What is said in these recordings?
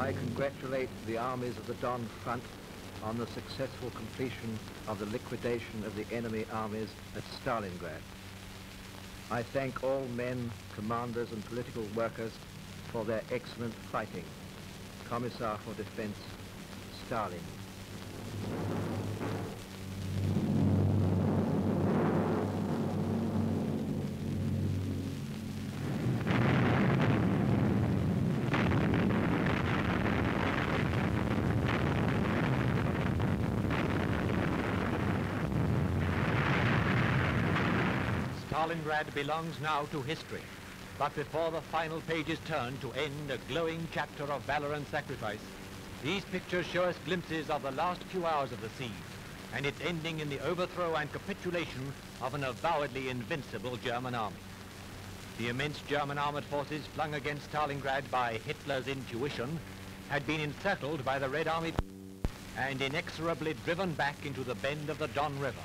I congratulate the armies of the Don front on the successful completion of the liquidation of the enemy armies at Stalingrad. I thank all men, commanders and political workers for their excellent fighting. Commissar for Defense, Stalin. Stalingrad belongs now to history, but before the final pages turn to end a glowing chapter of valor and sacrifice, these pictures show us glimpses of the last few hours of the siege, and its ending in the overthrow and capitulation of an avowedly invincible German army. The immense German armored forces flung against Stalingrad by Hitler's intuition had been encircled by the Red Army and inexorably driven back into the bend of the Don River.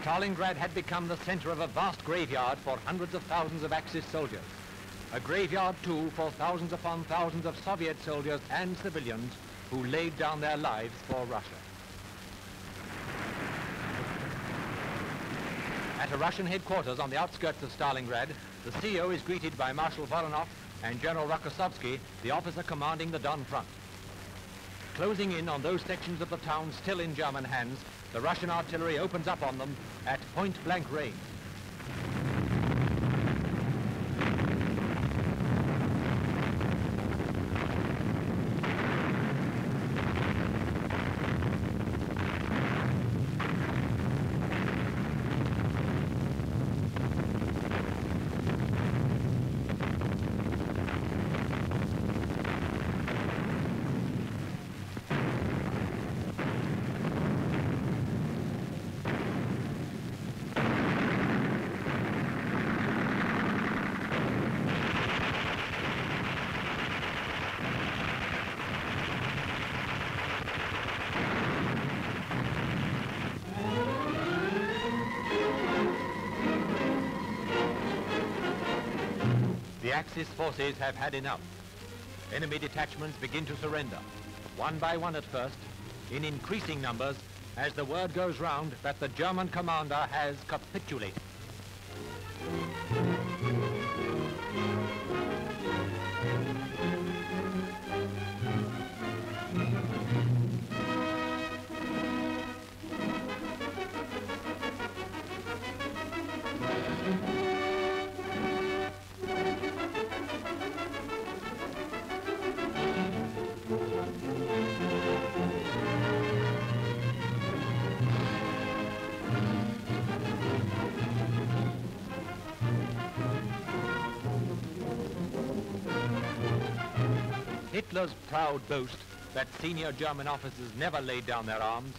Stalingrad had become the center of a vast graveyard for hundreds of thousands of Axis soldiers. A graveyard, too, for thousands upon thousands of Soviet soldiers and civilians who laid down their lives for Russia. At a Russian headquarters on the outskirts of Stalingrad, the CO is greeted by Marshal Voronov and General Rokossovski, the officer commanding the Don front. Closing in on those sections of the town still in German hands, the Russian artillery opens up on them at point-blank range. The Axis forces have had enough. Enemy detachments begin to surrender, one by one at first, in increasing numbers, as the word goes round that the German commander has capitulated. Hitler's proud boast that senior German officers never laid down their arms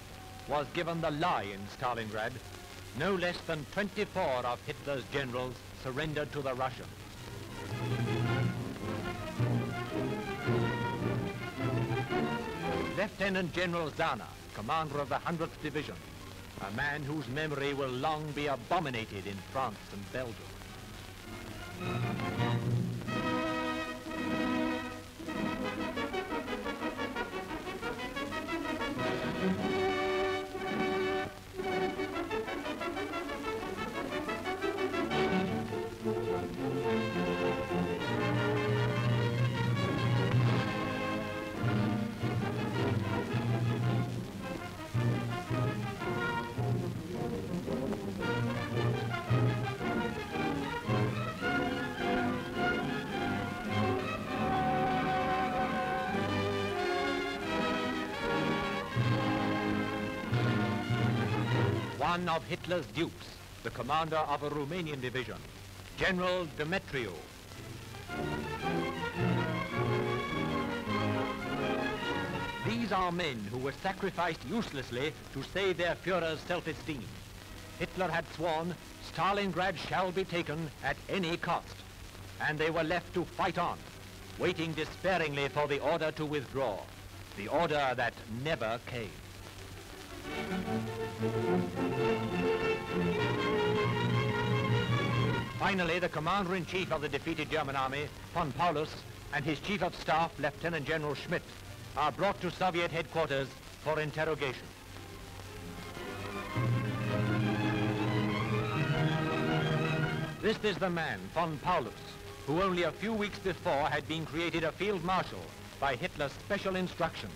was given the lie in Stalingrad. No less than 24 of Hitler's generals surrendered to the Russians. Lieutenant General Zana, commander of the 100th Division, a man whose memory will long be abominated in France and Belgium. One of Hitler's dupes, the commander of a Romanian division, General Metrio. These are men who were sacrificed uselessly to save their Führer's self-esteem. Hitler had sworn, Stalingrad shall be taken at any cost, and they were left to fight on, waiting despairingly for the order to withdraw, the order that never came. Finally, the commander-in-chief of the defeated German army, von Paulus, and his chief of staff, Lieutenant General Schmidt, are brought to Soviet headquarters for interrogation. This is the man, von Paulus, who only a few weeks before had been created a field marshal by Hitler's special instructions.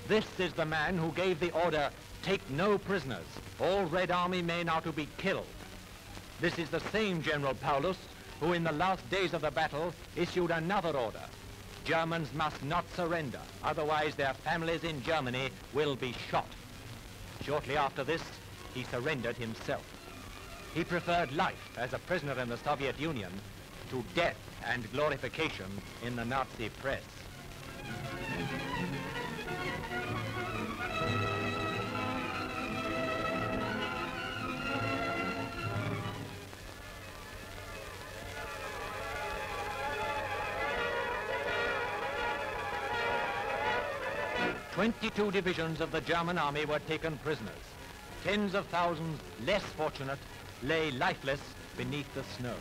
This is the man who gave the order, "Take no prisoners. All Red Army men are to be killed." This is the same General Paulus who in the last days of the battle issued another order. Germans must not surrender, otherwise their families in Germany will be shot. Shortly after this, he surrendered himself. He preferred life as a prisoner in the Soviet Union to death and glorification in the Nazi press. "22 divisions of the German army were taken prisoners. Tens of thousands, less fortunate, lay lifeless beneath the snow.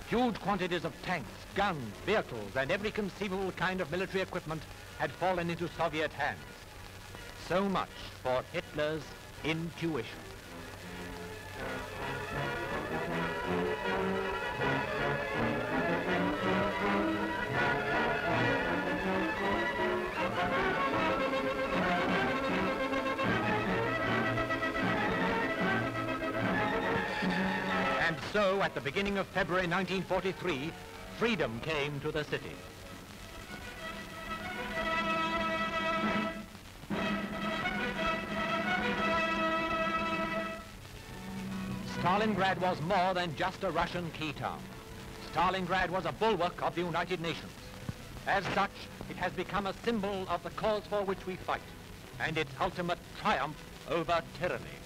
Huge quantities of tanks, guns, vehicles, and every conceivable kind of military equipment had fallen into Soviet hands. So much for Hitler's intuition. And so, at the beginning of February 1943, freedom came to the city. Stalingrad was more than just a Russian key town. Stalingrad was a bulwark of the United Nations. As such, it has become a symbol of the cause for which we fight, and its ultimate triumph over tyranny.